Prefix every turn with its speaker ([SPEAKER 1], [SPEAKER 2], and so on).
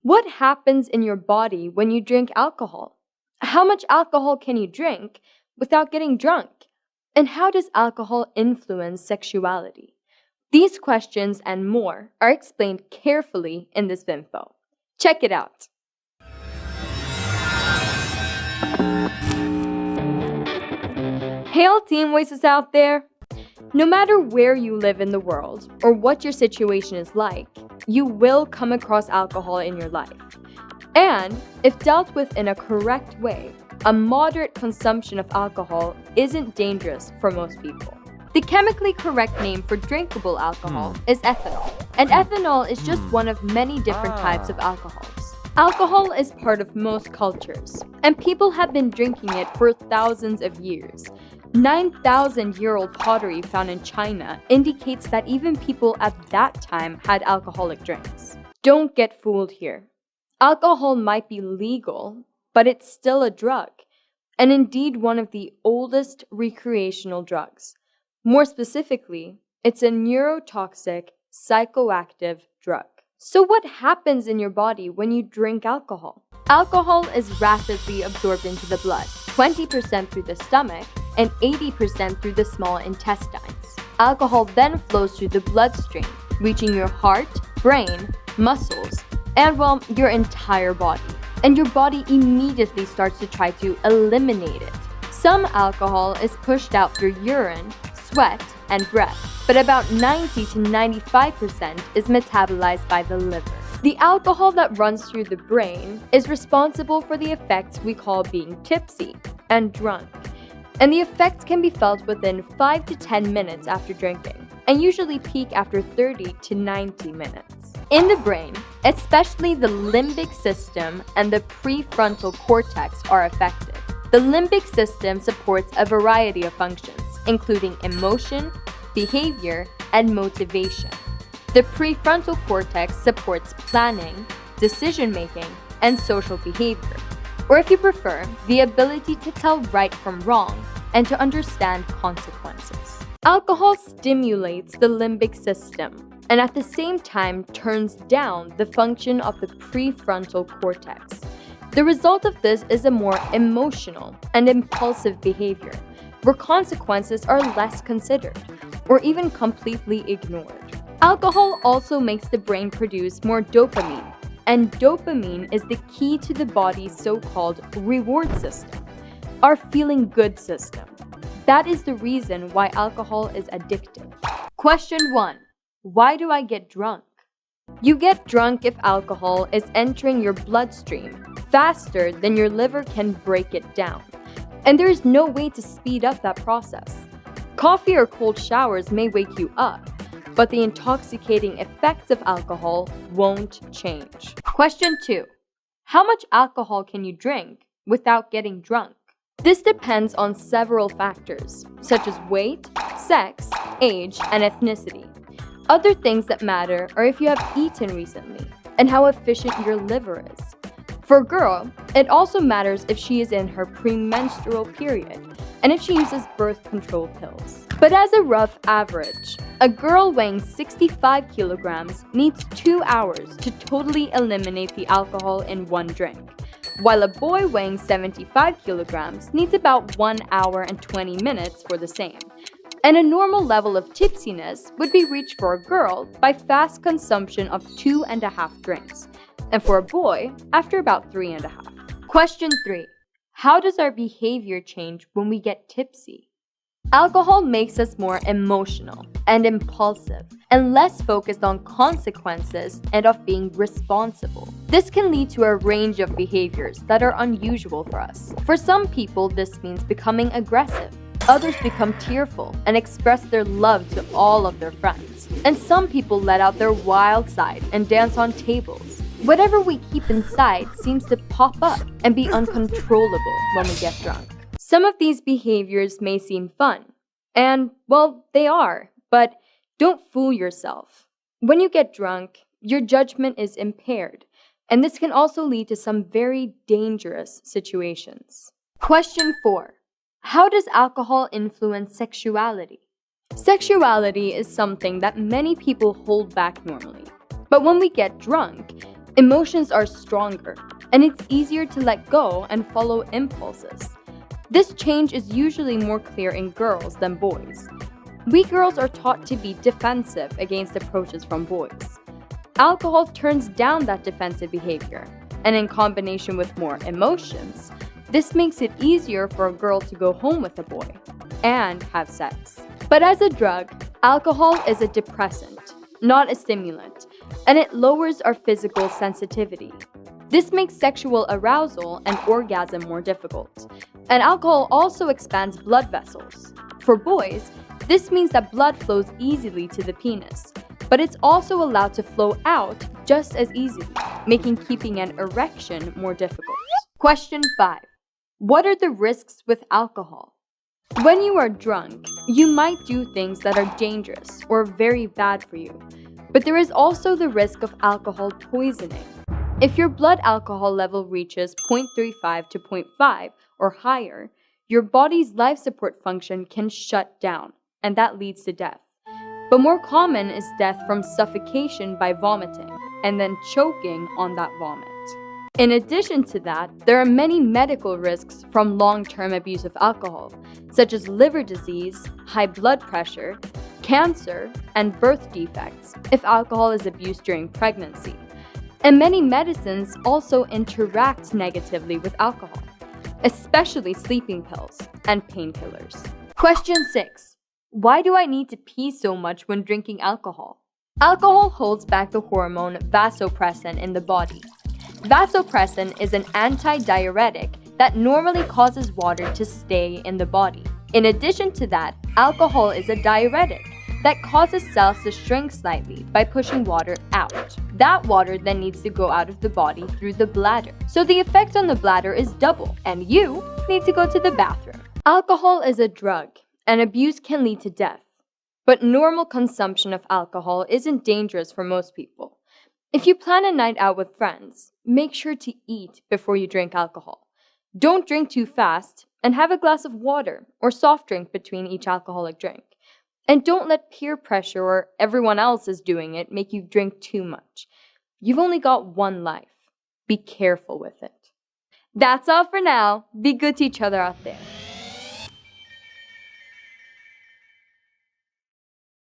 [SPEAKER 1] What happens in your body when you drink alcohol? How much alcohol can you drink without getting drunk? And how does alcohol influence sexuality? These questions and more are explained carefully in this info. Check it out. Hey all teen voices out there! No matter where you live in the world or what your situation is like, you will come across alcohol in your life. And if dealt with in a correct way, a moderate consumption of alcohol isn't dangerous for most people. The chemically correct name for drinkable alcohol is ethanol, and ethanol is just one of many different types of alcohols. Alcohol is part of most cultures, and people have been drinking it for thousands of years. 9,000-year-old pottery found in China indicates that even people at that time had alcoholic drinks. Don't get fooled here. Alcohol might be legal, but it's still a drug, and indeed one of the oldest recreational drugs. More specifically, it's a neurotoxic, psychoactive drug. So what happens in your body when you drink alcohol? Alcohol is rapidly absorbed into the blood, 20% through the stomach and 80% through the small intestines. Alcohol then flows through the bloodstream, reaching your heart, brain, muscles, and your entire body. And your body immediately starts to try to eliminate it. Some alcohol is pushed out through urine, sweat, and breath, but about 90 to 95% is metabolized by the liver. The alcohol that runs through the brain is responsible for the effects we call being tipsy and drunk. And the effects can be felt within 5 to 10 minutes after drinking, and usually peak after 30 to 90 minutes. In the brain, especially the limbic system and the prefrontal cortex are affected. The limbic system supports a variety of functions, including emotion, behavior, and motivation. The prefrontal cortex supports planning, decision-making, and social behavior. Or if you prefer, the ability to tell right from wrong and to understand consequences. Alcohol stimulates the limbic system and at the same time turns down the function of the prefrontal cortex. The result of this is a more emotional and impulsive behavior, where consequences are less considered or even completely ignored. Alcohol also makes the brain produce more dopamine, and dopamine is the key to the body's so-called reward system, our feeling good system. That is the reason why alcohol is addictive. Question 1. Why do I get drunk? You get drunk if alcohol is entering your bloodstream faster than your liver can break it down, and there is no way to speed up that process. Coffee or cold showers may wake you up, but the intoxicating effects of alcohol won't change. Question 2. How much alcohol can you drink without getting drunk? This depends on several factors, such as weight, sex, age, and ethnicity. Other things that matter are if you have eaten recently and how efficient your liver is. For a girl, it also matters if she is in her premenstrual period and if she uses birth control pills. But as a rough average, a girl weighing 65 kilograms needs 2 hours to totally eliminate the alcohol in one drink, while a boy weighing 75 kilograms needs about 1 hour and 20 minutes for the same. And a normal level of tipsiness would be reached for a girl by fast consumption of 2.5 drinks, and for a boy after about 3.5. Question 3. How does our behavior change when we get tipsy? Alcohol makes us more emotional and impulsive and less focused on consequences and of being responsible. This can lead to a range of behaviors that are unusual for us. For some people, this means becoming aggressive. Others become tearful and express their love to all of their friends. And some people let out their wild side and dance on tables. Whatever we keep inside seems to pop up and be uncontrollable when we get drunk. Some of these behaviors may seem fun, and, well, they are, but don't fool yourself. When you get drunk, your judgment is impaired, and this can also lead to some very dangerous situations. Question 4. How does alcohol influence sexuality? Sexuality is something that many people hold back normally, but when we get drunk, Emotions are stronger, and it's easier to let go and follow impulses. This change is usually more clear in girls than boys. We girls are taught to be defensive against approaches from boys. Alcohol turns down that defensive behavior, and in combination with more emotions, this makes it easier for a girl to go home with a boy and have sex. But as a drug, alcohol is a depressant, not a stimulant, and it lowers our physical sensitivity. This makes sexual arousal and orgasm more difficult. And alcohol also expands blood vessels. For boys, this means that blood flows easily to the penis, but it's also allowed to flow out just as easily, making keeping an erection more difficult. Question 5. What are the risks with alcohol? When you are drunk, you might do things that are dangerous or very bad for you, but there is also the risk of alcohol poisoning. If your blood alcohol level reaches 0.35 to 0.5 or higher, your body's life support function can shut down, and that leads to death. But more common is death from suffocation by vomiting, and then choking on that vomit. In addition to that, there are many medical risks from long-term abuse of alcohol, such as liver disease, high blood pressure, cancer, and birth defects if alcohol is abused during pregnancy. And many medicines also interact negatively with alcohol, especially sleeping pills and painkillers. Question 6. Why do I need to pee so much when drinking alcohol? Alcohol holds back the hormone vasopressin in the body. Vasopressin is an antidiuretic that normally causes water to stay in the body. In addition to that, alcohol is a diuretic that causes cells to shrink slightly by pushing water out. That water then needs to go out of the body through the bladder. So the effect on the bladder is double, and you need to go to the bathroom. Alcohol is a drug, and abuse can lead to death. But normal consumption of alcohol isn't dangerous for most people. If you plan a night out with friends, make sure to eat before you drink alcohol. Don't drink too fast, and have a glass of water or soft drink between each alcoholic drink. And don't let peer pressure or everyone else is doing it make you drink too much. You've only got one life. Be careful with it. That's all for now. Be good to each other out there.